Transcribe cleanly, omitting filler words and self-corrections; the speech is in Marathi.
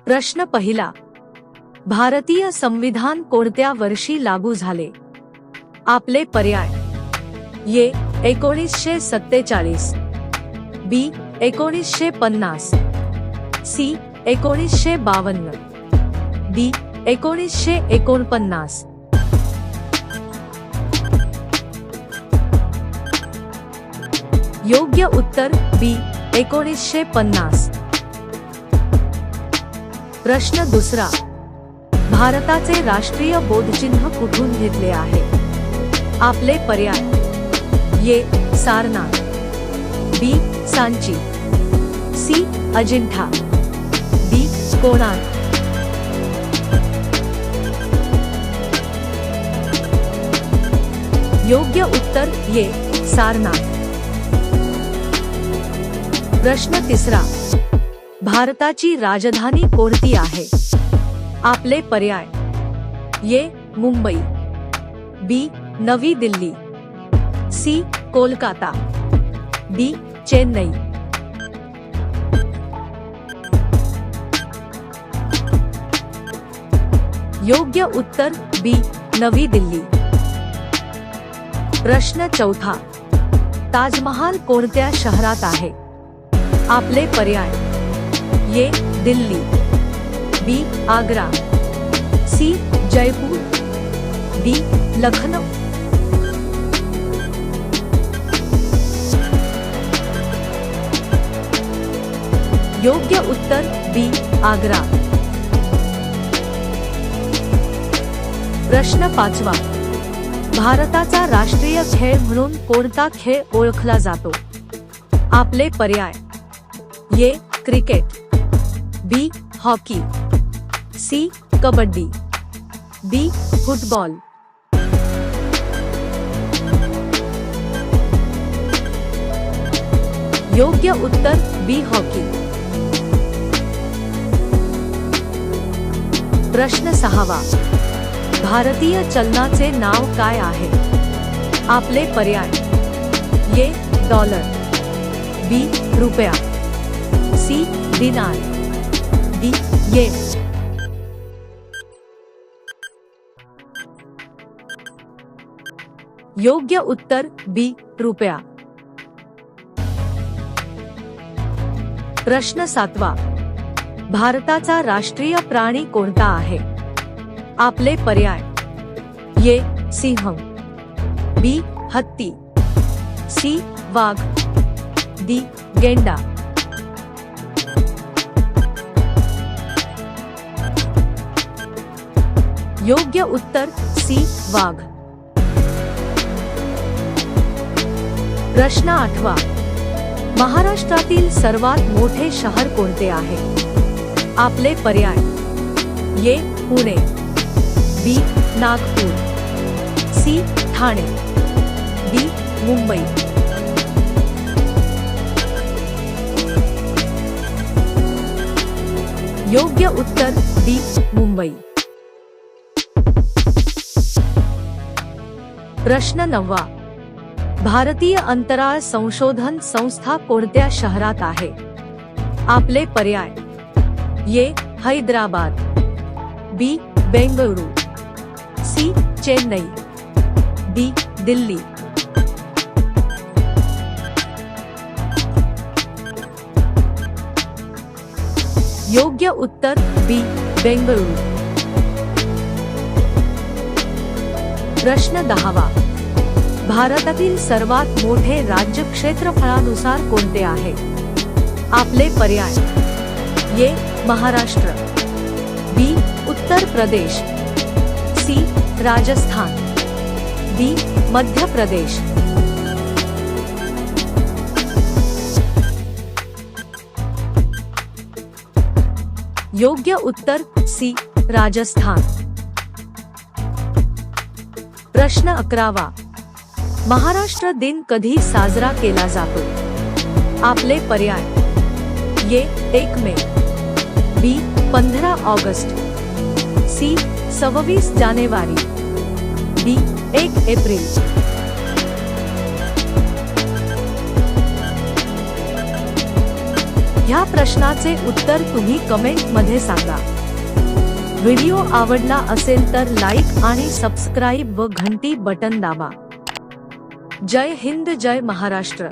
प्रश्न पहिला, भारतीय संविधान कोणत्या वर्षी लागू झाले? आपले पर्याय: ए 1947, बी 1950, सी 1952, डी 1949. योग्य उत्तर बी 1950. प्रश्न दुसरा, भारताचे राष्ट्रीय बोधचिन्ह कुठून घेतले आहे? आपले पर्याय: ए सारनाथ, बी सांची, सी अजिंठा, डी कोणार्क. योग्य उत्तर ए सारनाथ. प्रश्न तिसरा, भारताची राजधानी कोणती आहे? आपले पर्याय: ए मुंबई, बी नवी दिल्ली, सी कोलकाता, डी चेन्नई. योग्य उत्तर बी नवी दिल्ली. प्रश्न चौथा, ताजमहाल कोणत्या शहरात आहे? आपले पर्याय: ए दिल्ली, बी आग्रा, सी जयपूर, डी लखनौ. योग्य उत्तर बी आग्रा. प्रश्न पाचवा, भारताचा राष्ट्रीय खेळ म्हणून कोणता खेळ ओळखला जातो? आपले पर्याय: A cricket, B hockey, C kabaddi, D football. योग्य उत्तर बी हॉकी. प्रश्न सहावा, भारतीय चलनाचे नाव काय आहे? आपले पर्याय: ए डॉलर, बी रुपया, सी दिनार, डी येन. योग्य उत्तर बी रुपया. प्रश्न सातवा, भारताचा राष्ट्रीय प्राणी कोणता आहे? आपले पर्याय: ए सिंह, बी हत्ती, सी वाघ, डी गेंडा. योग्य उत्तर सी वाघ. प्रश्न आठवा, महाराष्ट्रातील सर्वात मोठे शहर कोणते आहे? आपले पर्याय: ए पुणे, बी नागपूर, सी ठाणे, डी मुंबई. योग्य उत्तर डी मुंबई. प्रश्न नववा, भारतीय अंतराळ संशोधन संस्था कोणत्या शहरात आहे? आपले पर्याय: ए हैदराबाद, बी बेंगळुरू, सी चेन्नई, डी दिल्ली. योग्य उत्तर बी बेंगळुरू. प्रश्न दहावा, भारतातील सर्वात मोठे राज्य क्षेत्रफळानुसार कोणते आहे? आपले पर्याय: ए महाराष्ट्र, बी उत्तर प्रदेश, सी राजस्थान, डी मध्य प्रदेश. योग्य उत्तर सी राजस्थान. प्रश्न 11वा, महाराष्ट्र दिन कधी साजरा केला जातो? आपले पर्याय: ए 1 मे, बी 15 ऑगस्ट, सी 26 जानेवारी, डी 1 एप्रिल. ह्या प्रश्नाचे उत्तर तुम्ही कमेंट मध्ये सांगा। व्हिडिओ आवडला असेल तर लाईक आणि सबस्क्राईब व घंटी बटन दाबा। जय हिंद, जय महाराष्ट्र।